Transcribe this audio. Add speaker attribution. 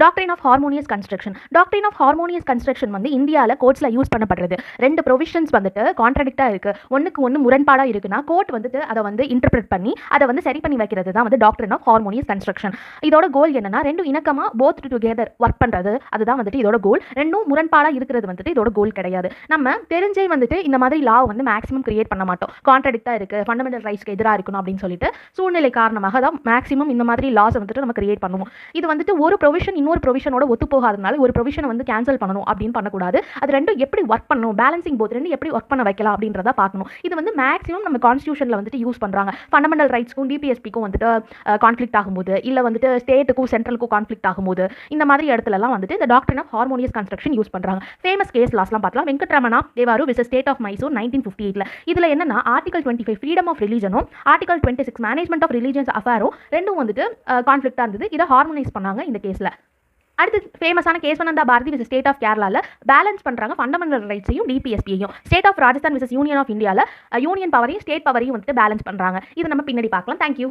Speaker 1: Doctrine of harmonious construction. Doctrine of harmonious construction வந்து இந்தியாவில் கோர்ட்ஸில் use பண்ணப்படுறது. ரெண்டு ப்ரொவிஷன்ஸ் வந்துட்டு கான்ட்ராடிக்டாக இருக்குது, ஒன்றுக்கு ஒன்று முரண்பாடாக இருக்குன்னா கோர்ட் வந்துட்டு அதை வந்து இன்டர்பிரட் பண்ணி அதை வந்து சரி பண்ணி வைக்கிறது தான் வந்து டாக்ட்ரின் ஆஃப் ஹார்மோனியஸ் கன்ஸ்ட்ரக்ஷன். இதோட கோல் என்னன்னா, ரெண்டும் இணக்கமாக போத் டுகெதர் ஒர்க் பண்ணுறது, அதுதான் வந்துட்டு இதோட கோல். ரெண்டும் முரண்பாடாக இருக்கிறது வந்துட்டு இதோட கோல் கிடையாது. நம்ம தெரிஞ்சே வந்துட்டு இந்த மாதிரி லா வந்து மேக்ஸிமம் கிரியேட் பண்ண மாட்டோம். கான்ட்ராடிக்டாக இருக்குது, ஃபண்டமெண்டல் ரைட்ஸ்க்கு எதிராக இருக்கணும் அப்படின்னு சொல்லிட்டு சூழ்நிலை காரணமாக தான் மேக்ஸிமம் இந்த மாதிரி லாஸ் வந்துட்டு நம்ம கிரியேட் பண்ணுவோம். இது வந்துட்டு ஒரு ப்ரொவிஷன் இன்னொரு ப்ரொவிஷனோட ஒத்து போகாதனால ஒரு ப்ரொவிஷனை வந்து கேன்சல் பண்ணணும் அப்படின்னு பண்ணக்கூடாது. அது ரெண்டும் எப்படி ஒர்க் பண்ணணும், பேலன்சிங் போத் ரெண்டும் எப்படி ஒர்க் பண்ண வைக்கலாம் அப்படின்றத பார்க்கணும். இது வந்து மேக்ஸிமம் நம்ம கான்ஸ்டியூஷனில் வந்துட்டு யூஸ் பண்ணுறாங்க. ஃபண்டமெண்டல் ரைட்ஸ்க்கும் டிபிஎஸ்பிக்கும் வந்துட்டு கான்ஃப்ளிக்ட் ஆகும்போது, இல்லை வந்துட்டு ஸ்டேட்டுக்கும் சென்ட்ரலுக்கும் கான்ஃப்ளிக்ட் ஆகும்போது, இந்த மாதிரி இடத்துலலாம் வந்துட்டு இந்த doctrine of harmonious construction use பண்ணுறாங்க. ஃபேமஸ் கேஸ் லாஸ்லாம் பார்க்கலாம். Venkataramana Devaru versus state of Mysore 1958. இதில் என்னன்னா, ஆர்டிகல் 25 ஃப்ரீடம் ஆஃப் ரிலீஜனும் ஆர்டிகல் 26 மேனேஜ்மெண்ட் ஆஃப் ரிலீஜியஸ் அஃபேரும் ரெண்டும் வந்துட்டு கான்ஃப்ளிக்டாக இருந்தது. இதை ஹார்மோனைஸ் பண்ணாங்க இந்த கேஸில். அடுத்து ஃபேமஸான Kesavananda Bharati versus state of கேரளாவில் பேலன்ஸ் பண்ணுறாங்க ஃபண்டமெண்டல் ரைட்ஸையும் டிபிஎஸ்பியையும். State of Rajasthan versus union of இந்தியாவில் யூனியன் பவரையும் ஸ்டேட் பவரையும் வந்துட்டு பேலன்ஸ் பண்ணுறாங்க. இது நம்ம பின்னாடி பார்க்கலாம். தேங்க்யூ.